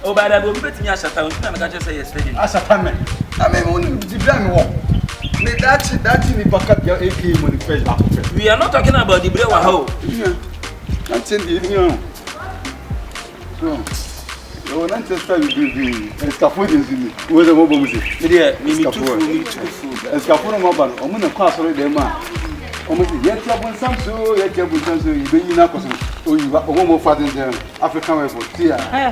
Oh, but I will bet me as a town. I'm going to say yesterday. As a family, I mean, only the brand walk. That in the back up your AK money fresh. We are not talking about the Brewa Ho. That's in the so, oh, not just trying to be a scaffolding in it. Where the mobile music. Dear, me too. A scaffolding mobile, I'm going to pass already, man. Almost yet, you have some so, yet you have some so you bring in up or you have a home of father in the African way for tea. I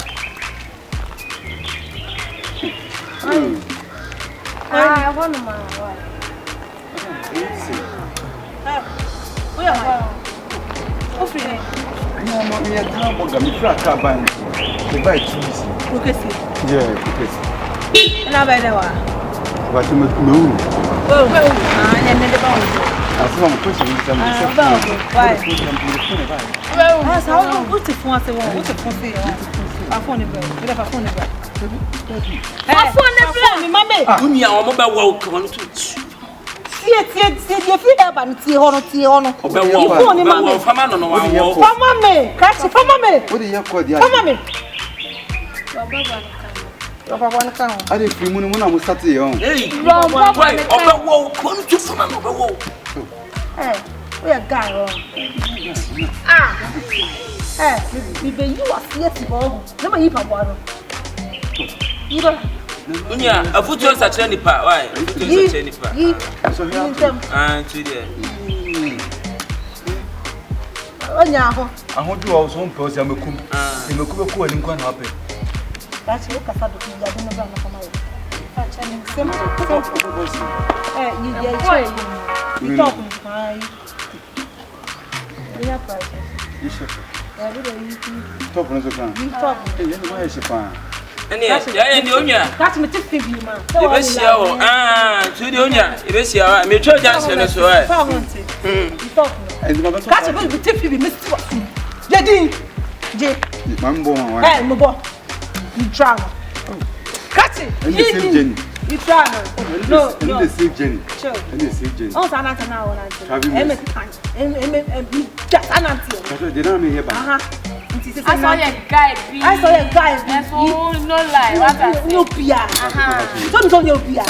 want to my wife. Where am I? I am not here to have a to buy cheese. Yeah, and I buy the one. But you must know. Oh, I am the bone. As long as you can well, that's how good if once a while. What's a coffee? I phone it back. I phone it back. I phone it back, mamma. Do me our mobile walk on to see you feel about tea on. Catch it for mamma. What do you call the mamma? I didn't feel when I was starting on. Hey, why? Come to some Hey, we are guy. Hey, you are flexible. Never eat a water. Unya, a foot was such any part. Why? So you and to there. I want to also home person. I'm a cook. I'm a cook and quite happy. That's your café. I don't know for my you talk high. We are prices. You should talk on the ground. You talk. And the onion. That's me to feed you, man. The best show. To the onion. The best show. I'm a church dancer as well. You talk. That's a bit of tip you missed. Lady, J. Mambo, hey, Mobo. You travel. Catch it. You travel. No, the same Jenny. Sure. And the same Jenny. Oh, I'm not now. They don't hear about. I saw your guy. I saw your guy. No lie. No Pia. Don't know your Pia.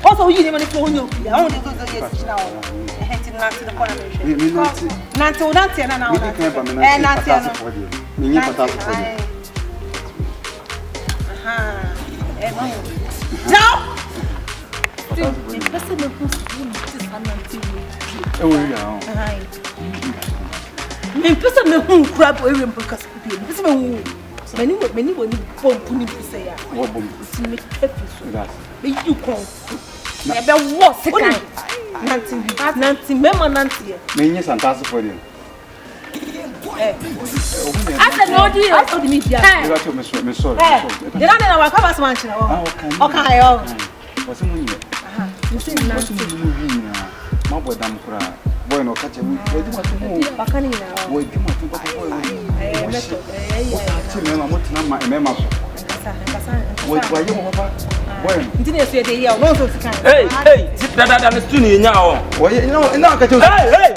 Also, you didn't want to know your Pia. I want to go to yes now. Heading not to the corner. Nancy, and now. The person who's doing this me person who crab away because many when you bomb to say, what bomb to make happy. You call. Never was Nancy, Mamma Nancy. Many fantastic for you. I said, no, dear, I told me, I'm sorry. Then I know our covers mansion. Okay, what's in you? You see, my boy, damn cry. Boy, no catch him. Wait, you want to move? Bacanina. Wait, you want to go to hey, sit that down the studio now. Well, you know, hey.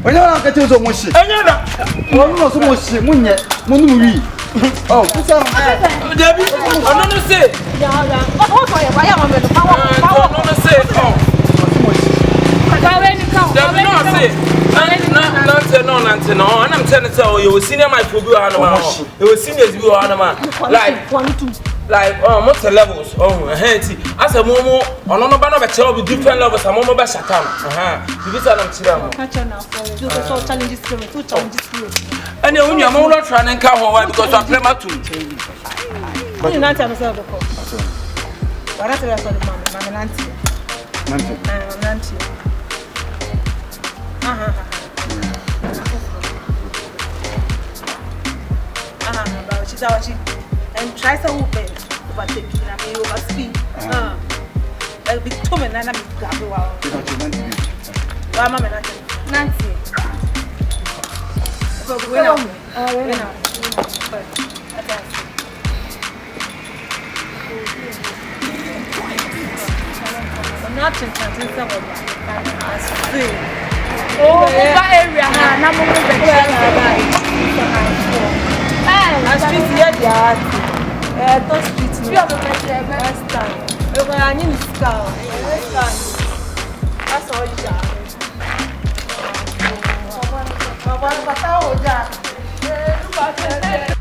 When you're not getting so much shit, so much shit, Munu. Oh, Debbie, I don't say. I don't say. No, and I'm telling you, you will see my program animal. You will see this view animal. Like, what's the levels? Oh, as a momo, on no banner of a child with different levels, a momo by Shatan. You visit them. And you're not trying to come home because I'm premature. But you're not telling yourself the call. But that's the rest of the mama, Nancy. and try to overtake me. I mean, overspeed. Like big too many, and I'm going wow. I'm Nancy. Wait now. Wait now. I'm not chanting someone. Oh, area. I'm not street here, those streets. We have a first time. I need to scout. That's all you got. Baba,